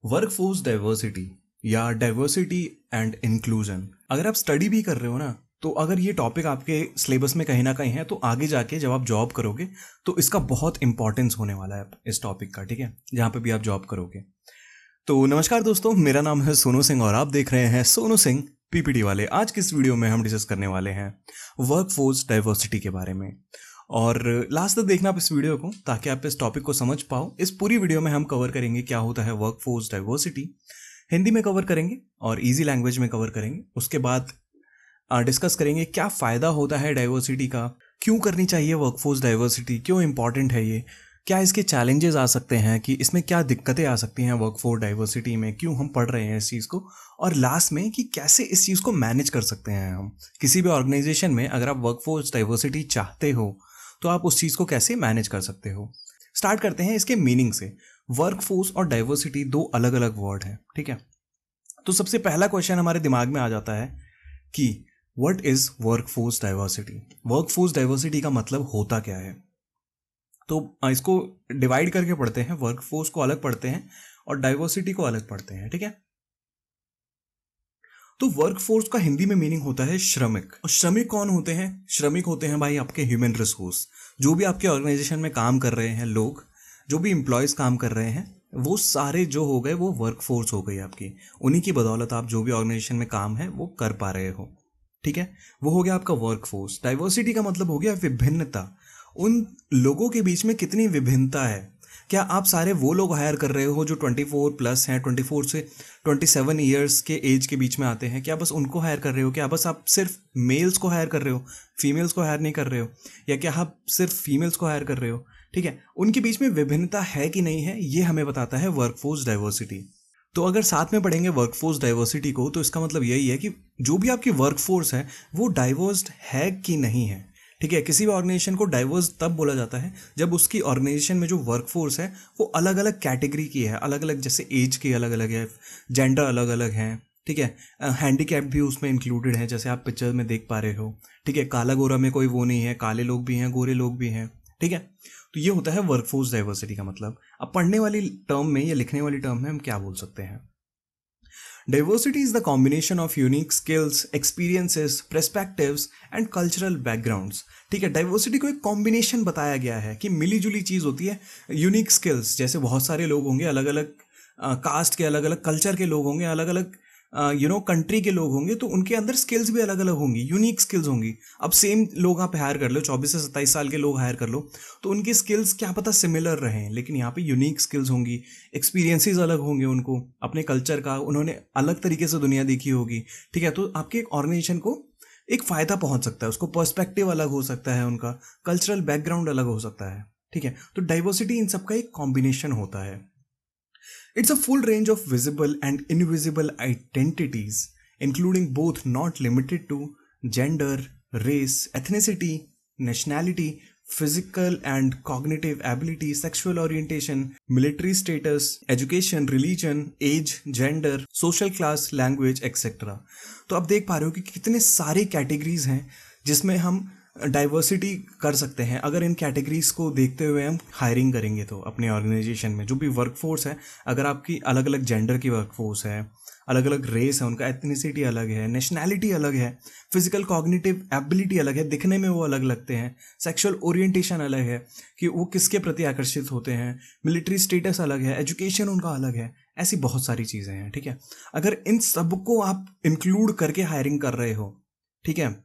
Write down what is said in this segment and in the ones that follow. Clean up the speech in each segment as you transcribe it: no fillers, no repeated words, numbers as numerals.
Workforce diversity या diversity and inclusion, अगर आप स्टडी भी कर रहे हो ना, तो अगर ये टॉपिक आपके सिलेबस में कहीं ना कहीं है तो आगे जाके जब आप जॉब करोगे तो इसका बहुत इंपॉर्टेंस होने वाला है इस टॉपिक का। ठीक है, जहाँ पे भी आप जॉब करोगे। तो नमस्कार दोस्तों, मेरा नाम है सोनू सिंह और आप देख रहे हैं सोनू सिंह पीपीटी वाले। आज की इस वीडियो में हम डिस्कस करने वाले हैं वर्कफोर्स डाइवर्सिटी के बारे में। और लास्ट तक देखना आप इस वीडियो को, ताकि आप इस टॉपिक को समझ पाओ। इस पूरी वीडियो में हम कवर करेंगे क्या होता है वर्कफोर्स डाइवर्सिटी, हिंदी में कवर करेंगे और इजी लैंग्वेज में कवर करेंगे। उसके बाद डिस्कस करेंगे क्या फ़ायदा होता है डाइवर्सिटी का, क्यों करनी चाहिए वर्कफोर्स डाइवर्सिटी, क्यों इंपॉर्टेंट है ये, क्या इसके चैलेंजेस आ सकते हैं, कि इसमें क्या दिक्कतें आ सकती हैं वर्कफोर्स डाइवर्सिटी में, क्यों हम पढ़ रहे हैं इस चीज़ को, और लास्ट में कि कैसे इस चीज़ को मैनेज कर सकते हैं हम। किसी भी ऑर्गेनाइजेशन में अगर आप वर्कफोर्स डाइवर्सिटी चाहते हो तो आप उस चीज़ को कैसे मैनेज कर सकते हो। स्टार्ट करते हैं इसके मीनिंग से। वर्कफोर्स और डाइवर्सिटी दो अलग अलग वर्ड हैं, ठीक है। तो सबसे पहला क्वेश्चन हमारे दिमाग में आ जाता है कि what is workforce diversity. Workforce diversity का मतलब होता क्या है। तो इसको डिवाइड करके पढ़ते हैं, वर्कफोर्स को अलग पढ़ते हैं और डाइवर्सिटी को अलग पढ़ते हैं, ठीक है। तो वर्कफोर्स का हिंदी में मीनिंग होता है श्रमिक। और श्रमिक कौन होते हैं? श्रमिक होते हैं भाई आपके ह्यूमन रिसोर्स, जो भी आपके ऑर्गेनाइजेशन में काम कर रहे हैं लोग, जो भी एम्प्लॉयज़ काम कर रहे हैं, वो सारे जो हो गए वो वर्कफोर्स हो गई आपकी। उन्हीं की बदौलत आप जो भी ऑर्गेनाइजेशन में काम है वो कर पा रहे हो, ठीक है। वो हो गया आपका वर्कफोर्स। डाइवर्सिटी का मतलब हो गया विभिन्नता। उन लोगों के बीच में कितनी विभिन्नता है। क्या आप सारे वो लोग हायर कर रहे हो जो 24 प्लस हैं, 24 से 27 ईयर्स के एज के बीच में आते हैं? क्या बस उनको हायर कर रहे हो? क्या बस आप सिर्फ मेल्स को हायर कर रहे हो, फीमेल्स को हायर नहीं कर रहे हो? या क्या आप सिर्फ फीमेल्स को हायर कर रहे हो? ठीक है, उनके बीच में विभिन्नता है कि नहीं है, ये हमें बताता है वर्कफोर्स डाइवर्सिटी। तो अगर साथ में पढ़ेंगे वर्कफोर्स डाइवर्सिटी को, तो इसका मतलब यही है कि जो भी आपकी वर्कफोर्स है वो डाइवर्स्ड है कि नहीं है, ठीक है। किसी भी ऑर्गेनाइजेशन को डाइवर्स तब बोला जाता है जब उसकी ऑर्गेनाइजेशन में जो वर्कफोर्स है वो अलग अलग कैटेगरी की है, अलग अलग, जैसे एज की अलग अलग है, जेंडर अलग अलग है, ठीक है। हैंडीकैप भी उसमें इंक्लूडेड है, जैसे आप पिक्चर में देख पा रहे हो, ठीक है। काला गोरा में कोई वो नहीं है, काले लोग भी हैं, गोरे लोग भी हैं, ठीक है। तो ये होता है वर्कफोर्स डाइवर्सिटी का मतलब। अब पढ़ने वाली टर्म में या लिखने वाली टर्म में हम क्या बोल सकते हैं? Diversity is the combination of unique skills, experiences, perspectives and cultural backgrounds। ठीक है, डाइवर्सिटी को एक कॉम्बिनेशन बताया गया है कि मिली जुली चीज़ होती है। यूनिक स्किल्स, जैसे बहुत सारे लोग होंगे, अलग अलग कास्ट के, अलग अलग कल्चर के लोग होंगे, अलग अलग कंट्री के लोग होंगे, तो उनके अंदर स्किल्स भी अलग अलग होंगी, यूनिक स्किल्स होंगी। अब सेम लोग आप हायर कर लो, 24 से 27 साल के लोग हायर कर लो, तो उनकी स्किल्स क्या पता सिमिलर रहें, लेकिन यहाँ पे यूनिक स्किल्स होंगी, एक्सपीरियंसेस अलग होंगे उनको, अपने कल्चर का उन्होंने अलग तरीके से दुनिया देखी होगी, ठीक है। तो आपके एक ऑर्गेनाइजेशन को एक फ़ायदा पहुंच सकता है, उसको पर्सपेक्टिव अलग हो सकता है, उनका कल्चरल बैकग्राउंड अलग हो सकता है, ठीक है। तो डाइवर्सिटी इन सबका एक कॉम्बिनेशन होता है। It's a full range of visible and invisible identities, including both not limited to gender, race, ethnicity, nationality, physical and cognitive ability, sexual orientation, military status, education, religion, age, gender, social class, language, etc. तो अब देख पा रहे हो कि कितने सारी categories हैं जिसमें हम डाइवर्सिटी कर सकते हैं। अगर इन कैटेगरीज को देखते हुए हम हायरिंग करेंगे तो अपने ऑर्गेनाइजेशन में जो भी वर्कफोर्स है, अगर आपकी अलग अलग जेंडर की वर्कफोर्स है, अलग अलग रेस है, उनका एथनिसिटी अलग है, नेशनैलिटी अलग है, फिजिकल कॉग्निटिव एबिलिटी अलग है, दिखने में वो अलग लगते हैं, सेक्सुअल ओरिएंटेशन अलग है कि वो किसके प्रति आकर्षित होते हैं, मिलिट्री स्टेटस अलग है, एजुकेशन उनका अलग है, ऐसी बहुत सारी चीज़ें हैं, ठीक है। अगर इन सबको आप इंक्लूड करके हायरिंग कर रहे हो, ठीक है,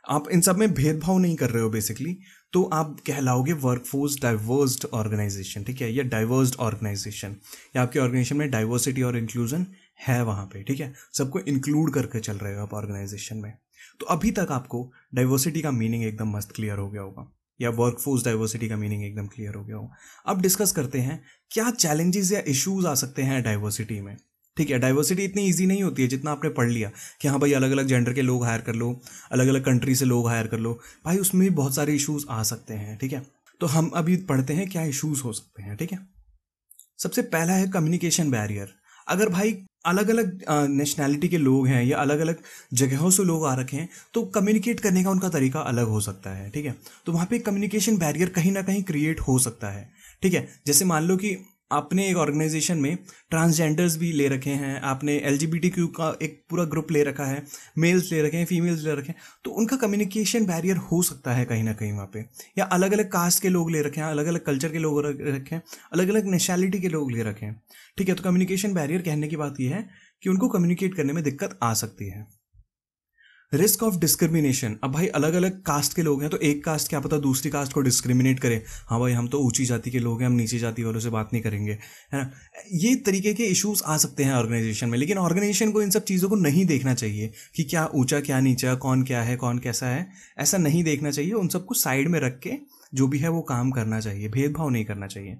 आप इन सब में भेदभाव नहीं कर रहे हो बेसिकली, तो आप कहलाओगे वर्कफोर्स डाइवर्स्ड ऑर्गेनाइजेशन, ठीक है, या डाइवर्स्ड ऑर्गेनाइजेशन, या आपके ऑर्गेनाइजेशन में डाइवर्सिटी और इंक्लूजन है वहाँ पे, ठीक है, सबको इंक्लूड करके चल रहे हो आप ऑर्गेनाइजेशन में। तो अभी तक आपको डाइवर्सिटी का मीनिंग एकदम मस्त क्लियर हो गया होगा, या वर्कफोर्स डाइवर्सिटी का मीनिंग एकदम क्लियर हो गया होगा। अब डिस्कस करते हैं क्या चैलेंजेस या इश्यूज आ सकते हैं डाइवर्सिटी में, ठीक है। डाइवर्सिटी इतनी इजी नहीं होती है जितना आपने पढ़ लिया कि हाँ भाई अलग अलग जेंडर के लोग हायर कर लो, अलग अलग कंट्री से लोग हायर कर लो, भाई उसमें भी बहुत सारे इश्यूज आ सकते हैं, ठीक है। तो हम अभी पढ़ते हैं क्या इश्यूज हो सकते हैं, ठीक है। सबसे पहला है कम्युनिकेशन बैरियर। अगर भाई अलग अलग नेशनैलिटी के लोग हैं या अलग अलग जगहों से लोग आ रखे हैं, तो कम्युनिकेट करने का उनका तरीका अलग हो सकता है, ठीक है। तो वहाँ पे कम्युनिकेशन बैरियर कहीं ना कहीं क्रिएट हो सकता है, ठीक है। जैसे मान लो कि आपने एक ऑर्गेनाइजेशन में ट्रांसजेंडर्स भी ले रखे हैं, आपने एलजीबीटीक्यू का एक पूरा ग्रुप ले रखा है, मेल्स ले रखे हैं, फीमेल्स ले रखे हैं, तो उनका कम्युनिकेशन बैरियर हो सकता है कहीं ना कहीं वहाँ पे। या अलग अलग कास्ट के लोग ले रखे हैं, अलग अलग कल्चर के लोग रखे हैं, अलग अलग नेशनैलिटी के लोग ले रखे हैं, ठीक है। तो कम्युनिकेशन बैरियर कहने की बात यह है कि उनको कम्युनिकेट करने में दिक्कत आ सकती है। रिस्क ऑफ डिस्क्रिमिनेशन, अब भाई अलग अलग कास्ट के लोग हैं, तो एक कास्ट क्या पता दूसरी कास्ट को डिस्क्रिमिनेट करे, हाँ भाई हम तो ऊंची जाति के लोग हैं, हम नीची जाति वालों से बात नहीं करेंगे, है ना। ये तरीके के इश्यूज आ सकते हैं ऑर्गेनाइजेशन में, लेकिन ऑर्गेनाइजेशन को इन सब चीज़ों को नहीं देखना चाहिए कि क्या ऊंचा क्या नीचा, कौन क्या है कौन कैसा है, ऐसा नहीं देखना चाहिए। उन सबको साइड में रख के जो भी है वो काम करना चाहिए, भेदभाव नहीं करना चाहिए।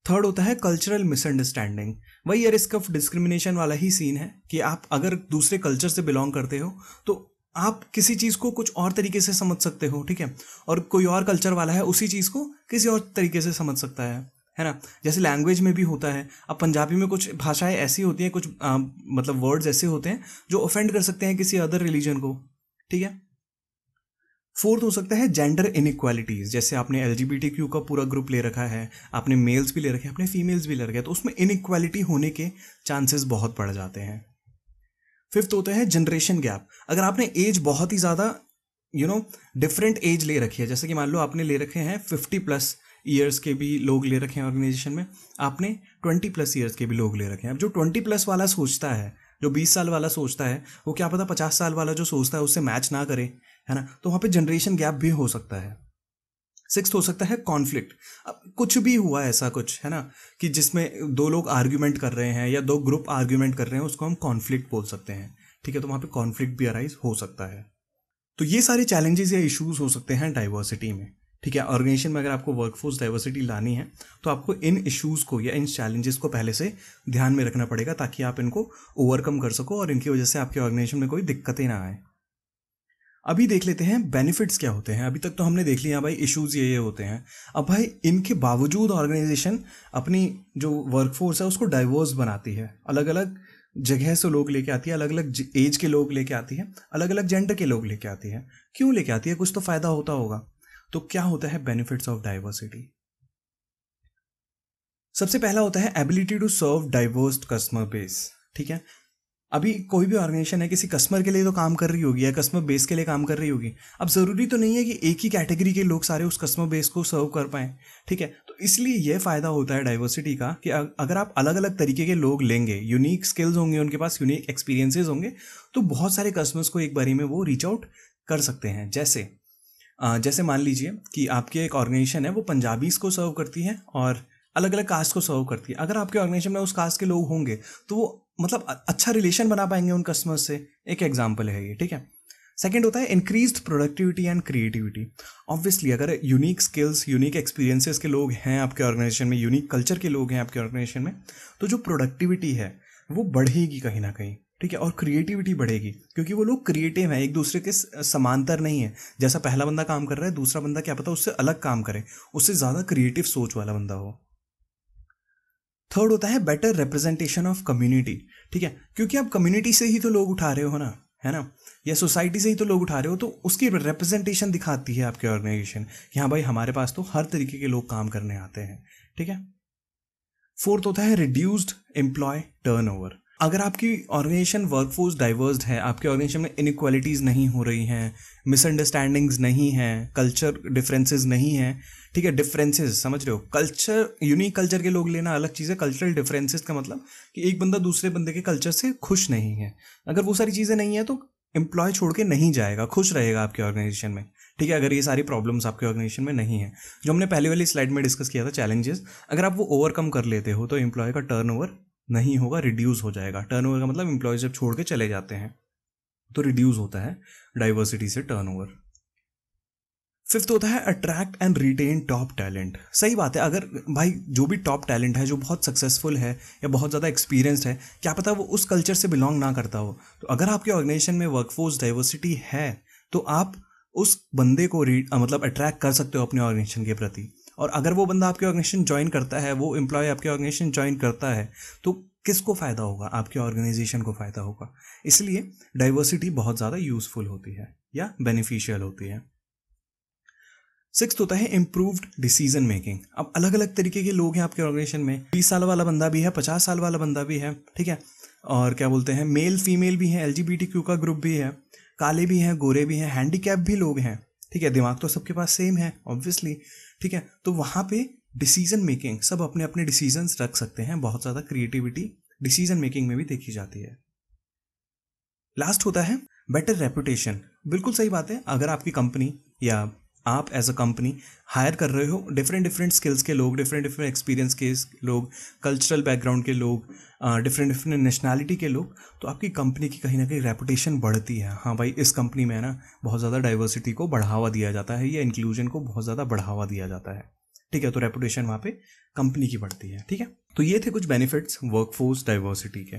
थर्ड होता है कल्चरल मिसअंडरस्टैंडिंग। वही ये रिस्क ऑफ डिस्क्रिमिनेशन वाला ही सीन है कि आप अगर दूसरे कल्चर से बिलोंग करते हो तो आप किसी चीज़ को कुछ और तरीके से समझ सकते हो, ठीक है, और कोई और कल्चर वाला है उसी चीज़ को किसी और तरीके से समझ सकता है ना। जैसे लैंग्वेज में भी होता है, अब पंजाबी में कुछ भाषाएं ऐसी होती हैं, कुछ मतलब वर्ड्स ऐसे होते हैं जो ऑफेंड कर सकते हैं किसी अदर रिलीजन को, ठीक है। फोर्थ हो सकता है जेंडर इनइक्वालिटीज, जैसे आपने एलजीबीटीक्यू का पूरा ग्रुप ले रखा है, आपने मेल्स भी ले रखे हैं, आपने फीमेल्स भी ले रखे हैं, तो उसमें इनइक्वालिटी होने के चांसेस बहुत बढ़ जाते हैं। फिफ्थ होता है जनरेशन गैप। अगर आपने एज बहुत ही ज़्यादा डिफरेंट एज ले रखी है, जैसे कि मान लो आपने ले रखे हैं 50+ ईयर्स के भी लोग ले रखे हैं ऑर्गेनाइजेशन में, आपने 20+ ईयर्स के भी लोग ले रखे हैं। अब जो 20+ वाला सोचता है, जो 20 साल वाला सोचता है, वो क्या पता 50 साल वाला जो सोचता है उससे मैच ना करे, है ना, तो वहाँ पे जनरेशन गैप भी हो सकता है। सिक्स्थ हो सकता है कॉन्फ्लिक्ट। अब कुछ भी हुआ ऐसा कुछ, है ना, कि जिसमें दो लोग आर्ग्यूमेंट कर रहे हैं या दो ग्रुप आर्ग्यूमेंट कर रहे हैं, उसको हम कॉन्फ्लिक्ट बोल सकते हैं, ठीक है। तो वहाँ पे कॉन्फ्लिक्ट भी अराइज हो सकता है। तो ये सारे चैलेंजेस या इश्यूज हो सकते हैं डाइवर्सिटी में, ठीक है। ऑर्गेनाइजेशन में अगर आपको वर्कफोर्स डाइवर्सिटी लानी है तो आपको इन इश्यूज को या इन चैलेंजेस को पहले से ध्यान में रखना पड़ेगा, ताकि आप इनको ओवरकम कर सको और इनकी वजह से आपके ऑर्गेनाइजेशन में कोई दिक्कतें ना आए। अभी देख लेते हैं बेनिफिट्स क्या होते हैं। अभी तक तो हमने देख लिया भाई इश्यूज ये होते हैं। अब भाई इनके बावजूद ऑर्गेनाइजेशन अपनी जो वर्कफोर्स है उसको डाइवर्स बनाती है, अलग अलग जगह से लोग लेके आती है, अलग अलग एज के लोग लेके आती है, अलग अलग जेंडर के लोग लेके आती है। क्यों लेके आती है? कुछ तो फायदा होता होगा। तो क्या होता है बेनिफिट्स ऑफ डाइवर्सिटी? सबसे पहला होता है ability to serve diverse customer base, ठीक है। अभी कोई भी ऑर्गेनाइजेशन है किसी कस्टमर के लिए तो काम कर रही होगी या कस्टमर बेस के लिए काम कर रही होगी। अब ज़रूरी तो नहीं है कि एक ही कैटेगरी के लोग सारे उस कस्टमर बेस को सर्व कर पाएँ, ठीक है। तो इसलिए यह फ़ायदा होता है डाइवर्सिटी का कि अगर आप अलग अलग तरीके के लोग लेंगे, यूनिक स्किल्स होंगे उनके पास, यूनिक एक्सपीरियंसेस होंगे, तो बहुत सारे कस्टमर्स को एक बारी में वो रीच आउट कर सकते हैं। जैसे मान लीजिए कि आपकी एक ऑर्गेनाइजेशन है वो पंजाबीज़ को सर्व करती है और अलग अलग कास्ट को सर्व करती है। अगर आपके ऑर्गेनाइजेशन में उस कास्ट के लोग होंगे तो वो मतलब अच्छा रिलेशन बना पाएंगे उन कस्टमर्स से। एक एग्जांपल है ये, ठीक है। सेकंड होता है increased productivity and creativity. Obviously अगर यूनिक स्किल्स, यूनिक एक्सपीरियंसेस के लोग हैं आपके ऑर्गेनाइजेशन में, यूनिक कल्चर के लोग हैं आपके ऑर्गेनाइजेशन में, तो जो प्रोडक्टिविटी है वो बढ़ेगी कहीं ना कहीं, ठीक है। और क्रिएटिविटी बढ़ेगी क्योंकि वो लोग क्रिएटिव हैं, एक दूसरे के समांतर नहीं है। जैसा पहला बंदा काम कर रहा है, दूसरा बंदा क्या पता उससे अलग काम करे, उससे ज़्यादा क्रिएटिव सोच वाला बंदा हो। थर्ड होता है बेटर रिप्रेजेंटेशन ऑफ कम्युनिटी, ठीक है। क्योंकि आप कम्युनिटी से ही तो लोग उठा रहे हो ना, है ना, या सोसाइटी से ही तो लोग उठा रहे हो, तो उसकी रिप्रेजेंटेशन दिखाती है आपके ऑर्गेनाइजेशन कि हाँ भाई हमारे पास तो हर तरीके के लोग काम करने आते हैं, ठीक है। फोर्थ होता है रिड्यूस्ड एम्प्लॉय टर्नओवर। अगर आपकी ऑर्गेनाइजेशन वर्कफोर्स डाइवर्स्ड है, आपके ऑर्गेनाइजेशन में इनइक्वालिटीज़ नहीं हो रही हैं, मिसअंडरस्टैंडिंग्स नहीं हैं, कल्चर डिफरेंसेस नहीं हैं, ठीक है। डिफरेंसेस समझ रहे हो, कल्चर, यूनिक कल्चर के लोग लेना अलग चीज़ है। कल्चरल डिफरेंसेस का मतलब कि एक बंदा दूसरे बंदे के कल्चर से खुश नहीं है। अगर वो सारी चीज़ें नहीं है तो एम्प्लॉय छोड़ के नहीं जाएगा, खुश रहेगा आपके ऑर्गेनाइजेशन में, ठीक है। अगर ये सारी प्रॉब्लम्स आपके ऑर्गेनाइजेशन में नहीं है, जो हमने पहले वाली स्लाइड में डिस्कस किया था चैलेंजेस, अगर आप वो ओवरकम कर लेते हो तो एम्प्लॉय का टर्नओवर नहीं होगा, रिड्यूस हो जाएगा। टर्नओवर का मतलब एम्प्लॉय जब छोड़ के चले जाते हैं तो रिड्यूस होता है डाइवर्सिटी से टर्नओवर। फिफ्थ होता है attract and retain top talent. सही बात है, अगर भाई जो भी टॉप टैलेंट है, जो बहुत सक्सेसफुल है या बहुत ज़्यादा एक्सपीरियंस्ड है, क्या पता वो उस कल्चर से बिलोंग ना करता हो, तो अगर आपके ऑर्गेनाइजेशन में वर्कफोर्स डाइवर्सिटी है तो आप उस बंदे को मतलब अट्रैक्ट कर सकते हो अपने ऑर्गेनाइजेशन के प्रति। और अगर वो बंदा आपके ऑर्गेनाइजेशन ज्वाइन करता है, वो एम्प्लॉय आपके ऑर्गेनाइजेशन ज्वाइन करता है, तो किसको फ़ायदा होगा? आपके ऑर्गेनाइजेशन को फ़ायदा होगा। इसलिए डाइवर्सिटी बहुत ज़्यादा यूज़फुल होती है या बेनिफिशियल होती है। सिक्स्थ होता है इम्प्रूव्ड डिसीजन मेकिंग। अब अलग अलग तरीके के लोग हैं आपके ऑर्गेनाइजेशन में, 20 साल वाला बंदा भी है, 50 साल वाला बंदा भी है, ठीक है, और क्या बोलते हैं मेल फीमेल भी है, LGBTQ का ग्रुप भी है, काले भी हैं, गोरे भी हैं, हैंडीकैप भी लोग हैं, ठीक है, दिमाग तो सबके पास सेम है ऑब्वियसली, ठीक है। तो वहाँ पे डिसीजन मेकिंग, सब अपने अपने डिसीजंस रख सकते हैं, बहुत ज़्यादा क्रिएटिविटी डिसीजन मेकिंग में भी देखी जाती है। लास्ट होता है बेटर रेपुटेशन। बिल्कुल सही बात है, अगर आपकी कंपनी या आप एज अ कंपनी हायर कर रहे हो डिफरेंट डिफरेंट स्किल्स के लोग, डिफरेंट डिफरेंट एक्सपीरियंस के लोग, कल्चरल बैकग्राउंड के लोग, डिफरेंट डिफरेंट नेशनैलिटी के लोग, तो आपकी कंपनी की कहीं ना कहीं रेपुटेशन बढ़ती है। हाँ भाई, इस कंपनी में ना बहुत ज़्यादा डाइवर्सिटी को बढ़ावा दिया जाता है, या इंक्लूजन को बहुत ज़्यादा बढ़ावा दिया जाता है, ठीक है। तो रेपुटेशन वहाँ पे कंपनी की बढ़ती है, ठीक है। तो ये थे कुछ बेनिफिट्स वर्कफोर्स डाइवर्सिटी के।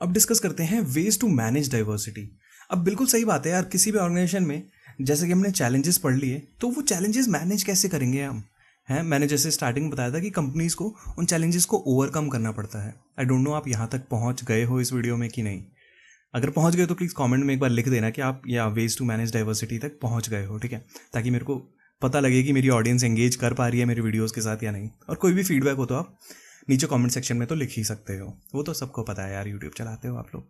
अब डिस्कस करते हैं वेज टू मैनेज डाइवर्सिटी। अब बिल्कुल सही बात है यार, किसी भी ऑर्गेनाइजेशन में जैसे कि हमने चैलेंजेस पढ़ लिए, तो वो चैलेंजेस मैनेज कैसे करेंगे हम, हैं। मैंने जैसे स्टार्टिंग में बताया था कि कंपनीज को उन चैलेंजेस को ओवरकम करना पड़ता है। आई डोंट नो आप यहाँ तक पहुँच गए हो इस वीडियो में कि नहीं। अगर पहुँच गए तो प्लीज़ कमेंट में एक बार लिख देना कि आप या वेज टू मैनेज डाइवर्सिटी तक पहुँच गए हो, ठीक है, ताकि मेरे को पता लगे कि मेरी ऑडियंस एंगेज कर पा रही है मेरी वीडियोज़ के साथ या नहीं। और कोई भी फीडबैक हो तो आप नीचे कमेंट सेक्शन में तो लिख ही सकते हो, वो तो सबको पता है यार, यूट्यूब चलाते हो आप लोग।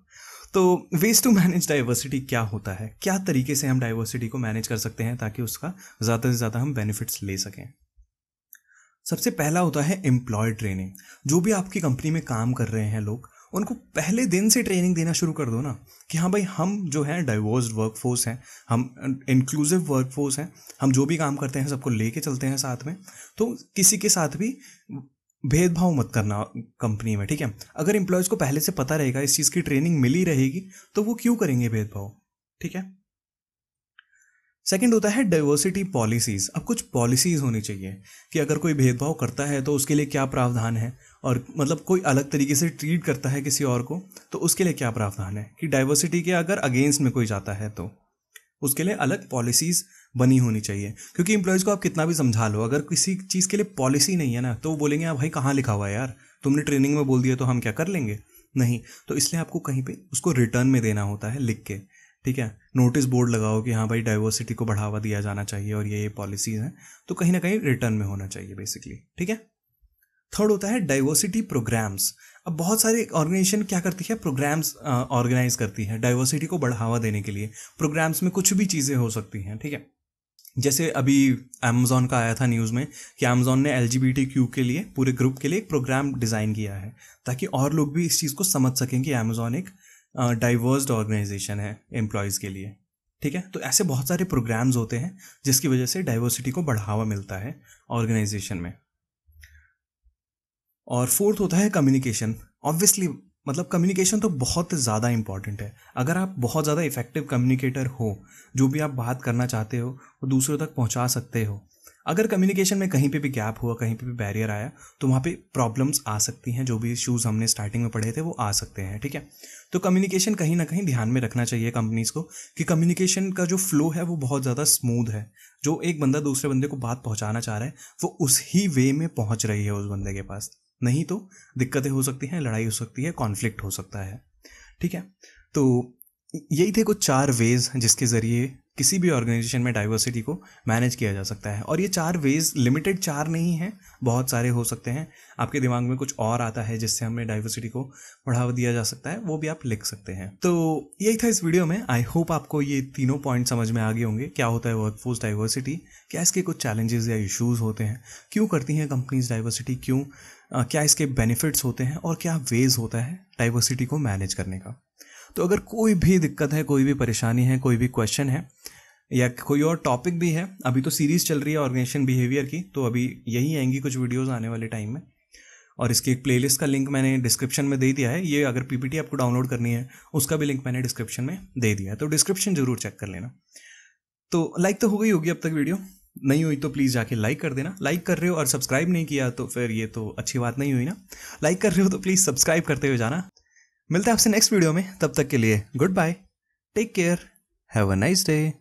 तो वेज टू मैनेज डाइवर्सिटी क्या होता है, क्या तरीके से हम डाइवर्सिटी को मैनेज कर सकते हैं ताकि उसका ज़्यादा से ज़्यादा हम बेनिफिट्स ले सकें। सबसे पहला होता है एम्प्लॉय ट्रेनिंग। जो भी आपकी कंपनी में काम कर रहे हैं लोग, उनको पहले दिन से ट्रेनिंग देना शुरू कर दो ना, कि हाँ भाई हम जो है डाइवर्स वर्कफोर्स हैं, हम इंक्लूसिव वर्कफोर्स हैं, हम जो भी काम करते हैं सबको लेके चलते हैं साथ में, तो किसी के साथ भी भेदभाव मत करना कंपनी में, ठीक है। अगर एम्प्लॉयज़ को पहले से पता रहेगा, इस चीज़ की ट्रेनिंग मिली रहेगी, तो वो क्यों करेंगे भेदभाव, ठीक है। सेकंड होता है डाइवर्सिटी पॉलिसीज़। अब कुछ पॉलिसीज़ होनी चाहिए कि अगर कोई भेदभाव करता है तो उसके लिए क्या प्रावधान है, और मतलब कोई अलग तरीके से ट्रीट करता है किसी और को तो उसके लिए क्या प्रावधान है, कि डाइवर्सिटी के अगर अगेंस्ट में कोई जाता है तो उसके लिए अलग पॉलिसीज़ बनी होनी चाहिए। क्योंकि एम्प्लॉयज़ को आप कितना भी समझा लो, अगर किसी चीज़ के लिए पॉलिसी नहीं है ना, तो वो बोलेंगे हाँ भाई कहाँ लिखा हुआ है यार, तुमने ट्रेनिंग में बोल दिया तो हम क्या कर लेंगे, नहीं। तो इसलिए आपको कहीं पे उसको रिटर्न में देना होता है लिख के, ठीक है। नोटिस बोर्ड लगाओ कि हाँ भाई डाइवर्सिटी को बढ़ावा दिया जाना चाहिए और ये पॉलिसीज़ हैं, तो कहीं ना कहीं रिटर्न में होना चाहिए बेसिकली, ठीक है। थर्ड होता है डाइवर्सिटी प्रोग्राम्स। अब बहुत सारे ऑर्गेनाइजेशन क्या करती है, प्रोग्राम्स ऑर्गेनाइज करती है डाइवर्सिटी को बढ़ावा देने के लिए। प्रोग्राम्स में कुछ भी चीज़ें हो सकती हैं, ठीक है। जैसे अभी अमेज़ॉन का आया था न्यूज़ में कि अमेज़ॉन ने LGBTQ के लिए, पूरे ग्रुप के लिए एक प्रोग्राम डिज़ाइन किया है, ताकि और लोग भी इस चीज़ को समझ सकें कि अमेज़ॉन एक डाइवर्स्ड ऑर्गेनाइजेशन है एम्प्लॉयज़ के लिए, ठीक है। तो ऐसे बहुत सारे प्रोग्राम्स होते हैं जिसकी वजह से डाइवर्सिटी को बढ़ावा मिलता है ऑर्गेनाइजेशन में। और फोर्थ होता है कम्युनिकेशन। ऑब्वियसली मतलब कम्युनिकेशन तो बहुत ज़्यादा इंपॉर्टेंट है। अगर आप बहुत ज़्यादा इफेक्टिव कम्युनिकेटर हो, जो भी आप बात करना चाहते हो वो दूसरों तक पहुंचा सकते हो। अगर कम्युनिकेशन में कहीं पे भी गैप हुआ, कहीं पे भी बैरियर आया, तो वहाँ पे प्रॉब्लम्स आ सकती हैं। जो भी इश्यूज़ हमने स्टार्टिंग में पढ़े थे वो आ सकते हैं, ठीक है। तो कम्युनिकेशन कहीं ना कहीं ध्यान में रखना चाहिए कंपनीज़ को, कि कम्युनिकेशन का जो फ्लो है वो बहुत ज़्यादा स्मूथ है। जो एक बंदा दूसरे बंदे को बात पहुँचाना चाह रहा है वो उस ही वे में पहुँच रही है उस बंदे के पास, नहीं तो दिक्कतें हो सकती हैं, लड़ाई हो सकती है, कॉन्फ्लिक्ट हो सकता है, ठीक है। तो यही थे कुछ 4 वेज जिसके ज़रिए किसी भी ऑर्गेनाइजेशन में डाइवर्सिटी को मैनेज किया जा सकता है। और ये 4 वेज लिमिटेड 4 नहीं हैं, बहुत सारे हो सकते हैं। आपके दिमाग में कुछ और आता है जिससे हमें डाइवर्सिटी को बढ़ावा दिया जा सकता है, वो भी आप लिख सकते हैं। तो यही था इस वीडियो में। आई होप आपको ये तीनों पॉइंट समझ में आ गए होंगे। क्या होता है वर्कफोर्स डाइवर्सिटी, क्या इसके कुछ चैलेंजेस या इश्यूज़ होते हैं, क्यों करती हैं कंपनीज डाइवर्सिटी, क्यों क्या इसके बेनिफिट्स होते हैं, और क्या वेज होता है डाइवर्सिटी को मैनेज करने का। तो अगर कोई भी दिक्कत है, कोई भी परेशानी है, कोई भी क्वेश्चन है, या कोई और टॉपिक भी है, अभी तो सीरीज़ चल रही है ऑर्गेनाइजेशन बिहेवियर की, तो अभी यही आएंगी कुछ वीडियोस आने वाले टाइम में। और इसकी एक प्लेलिस्ट का लिंक मैंने डिस्क्रिप्शन में दे दिया है। ये अगर PPT आपको डाउनलोड करनी है उसका भी लिंक मैंने डिस्क्रिप्शन में दे दिया है, तो डिस्क्रिप्शन जरूर चेक कर लेना। तो लाइक तो हो गई होगी अब तक, वीडियो नहीं हुई तो प्लीज़ जाके लाइक कर देना। लाइक कर रहे हो और सब्सक्राइब नहीं किया तो फिर ये तो अच्छी बात नहीं हुई ना। लाइक कर रहे हो तो प्लीज़ सब्सक्राइब करते हुए जाना। मिलते हैं आपसे नेक्स्ट वीडियो में, तब तक के लिए good bye, take care, have a nice day.